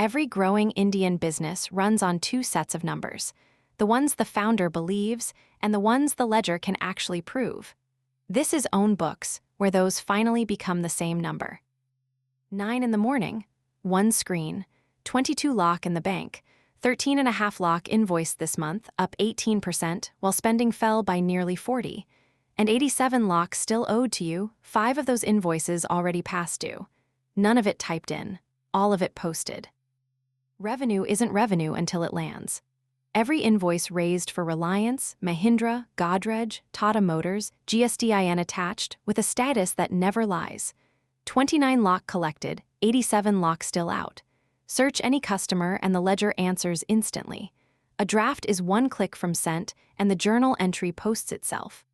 Every growing Indian business runs on two sets of numbers, the ones the founder believes and the ones the ledger can actually prove. This is OwnBooks, where those finally become the same number. 9 in the morning, 1 screen, 22 lock in the bank, 13.5 lock invoiced this month, up 18%, while spending fell by nearly 40, and 87 lock still owed to you, 5 of those invoices already past due. None of it typed in, all of it posted. Revenue isn't revenue until it lands. Every invoice raised for Reliance, Mahindra, Godrej, Tata Motors, GSDIN attached, with a status that never lies. 29 lock collected, 87 lock still out. Search any customer and the ledger answers instantly. A draft is one click from sent and the journal entry posts itself.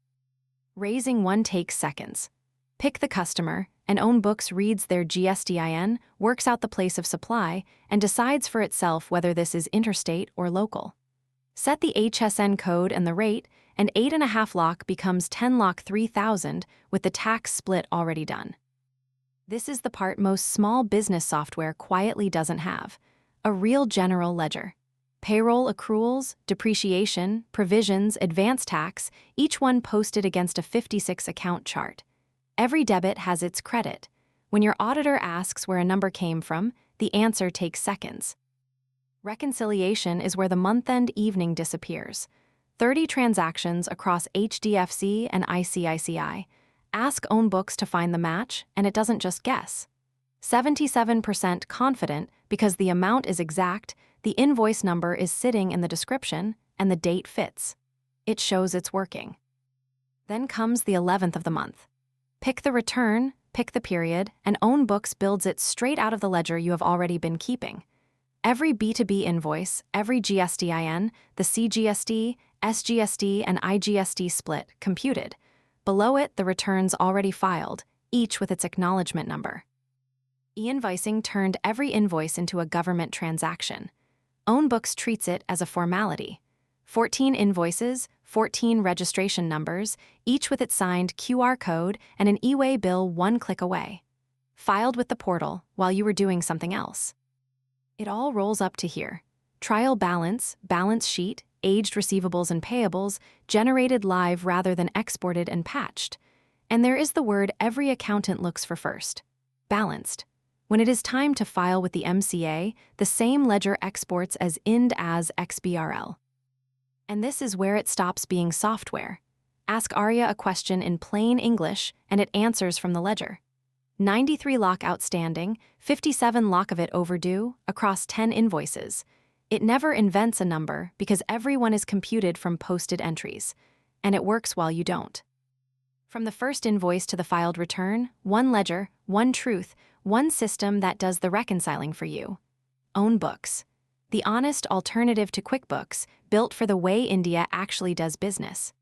Raising one takes seconds. Pick the customer, and OwnBooks reads their GSDIN, works out the place of supply, and decides for itself whether this is interstate or local. Set the HSN code and the rate, and 8.5 lock becomes 10 lock 3,000 with the tax split already done. This is the part most small business software quietly doesn't have: a real general ledger. Payroll accruals, depreciation, provisions, advance tax, each one posted against a 56 account chart. Every debit has its credit. When your auditor asks where a number came from, the answer takes seconds. Reconciliation is where the month-end evening disappears. 30 transactions across HDFC and ICICI. Ask OwnBooks to find the match, and it doesn't just guess. 77% confident because the amount is exact, the invoice number is sitting in the description, and the date fits. It shows it's working. Then comes the 11th of the month. Pick the return, pick the period, and OwnBooks builds it straight out of the ledger you have already been keeping. Every B2B invoice, every GSDIN, the CGSD, SGSD, and IGSD split computed. Below it, the returns already filed, each with its acknowledgement number. E-invoicing turned every invoice into a government transaction. OwnBooks treats it as a formality. 14 invoices, 14 registration numbers, each with its signed QR code and an e-way bill one click away. Filed with the portal while you were doing something else. It all rolls up to here. Trial balance, balance sheet, aged receivables and payables, generated live rather than exported and patched. And there is the word every accountant looks for first: balanced. When it is time to file with the MCA, the same ledger exports as IND as XBRL. And this is where it stops being software. Ask Arya a question in plain English, and it answers from the ledger. 93 lock outstanding, 57 lock of it overdue, across 10 invoices. It never invents a number because everyone is computed from posted entries, and it works while you don't. From the first invoice to the filed return, one ledger, one truth, one system that does the reconciling for you. OwnBooks, the honest alternative to QuickBooks, built for the way India actually does business.